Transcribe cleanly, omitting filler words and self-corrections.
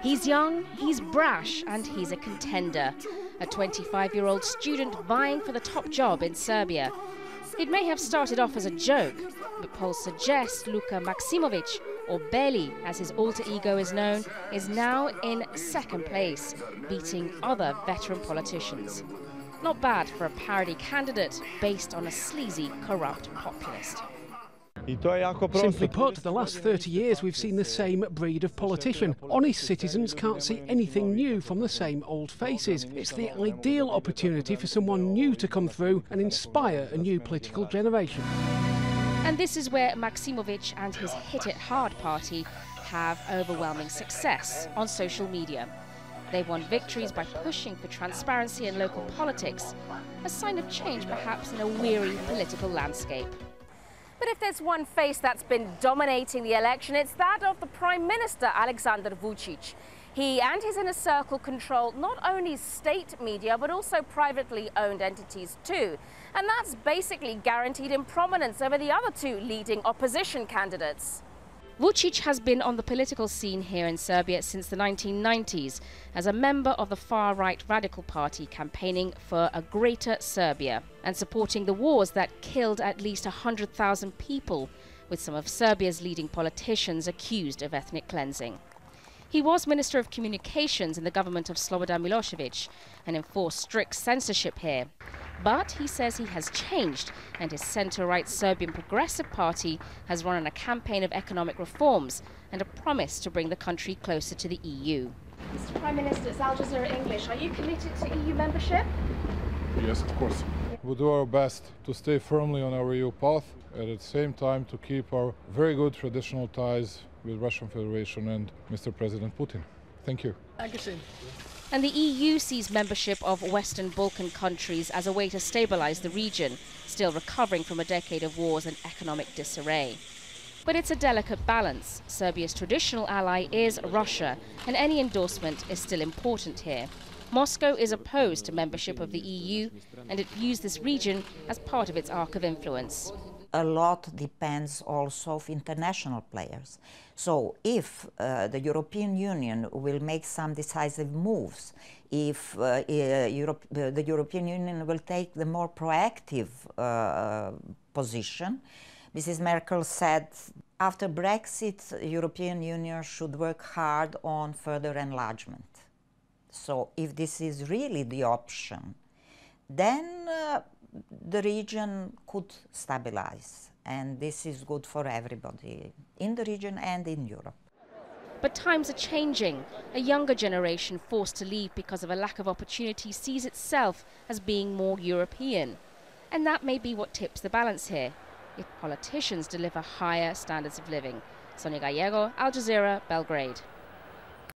He's young, he's brash, and he's a contender. A 25-year-old student vying for the top job in Serbia. It may have started off as a joke, but polls suggest Luka Maksimovic, or Beli, as his alter ego is known, is now in second place, beating other veteran politicians. Not bad for a parody candidate based on a sleazy, corrupt populist. Simply put, the last 30 years we've seen the same breed of politician. Honest citizens can't see anything new from the same old faces. It's the ideal opportunity for someone new to come through and inspire a new political generation. And this is where Maksimovic and his Hit It Hard party have overwhelming success on social media. They've won victories by pushing for transparency in local politics, a sign of change perhaps in a weary political landscape. But if there's one face that's been dominating the election, it's that of the Prime Minister, Aleksandar Vucic. He and his inner circle control not only state media, but also privately owned entities too. And that's basically guaranteed him prominence over the other two leading opposition candidates. Vucic has been on the political scene here in Serbia since the 1990s as a member of the far-right radical party campaigning for a greater Serbia and supporting the wars that killed at least 100,000 people, with some of Serbia's leading politicians accused of ethnic cleansing. He was Minister of Communications in the government of Slobodan Milosevic and enforced strict censorship here. But he says he has changed, and his centre-right Serbian Progressive Party has run on a campaign of economic reforms and a promise to bring the country closer to the EU. Mr. Prime Minister, it's Al Jazeera English. Are you committed to EU membership? Yes, of course. We'll do our best to stay firmly on our EU path, and at the same time to keep our very good traditional ties with Russian Federation and Mr. President Putin. Thank you. And the EU sees membership of Western Balkan countries as a way to stabilise the region, still recovering from a decade of wars and economic disarray. But it's a delicate balance. Serbia's traditional ally is Russia, and any endorsement is still important here. Moscow is opposed to membership of the EU, and it views this region as part of its arc of influence. A lot depends also of international players. So if the European Union will make some decisive moves, if the European Union will take the more proactive position, Mrs. Merkel said after Brexit, the European Union should work hard on further enlargement. So if this is really the option, then the region could stabilize, and this is good for everybody in the region and in Europe. But times are changing. A younger generation forced to leave because of a lack of opportunity sees itself as being more European. And that may be what tips the balance here, if politicians deliver higher standards of living. Sonia, Gallego, Al Jazeera, Belgrade.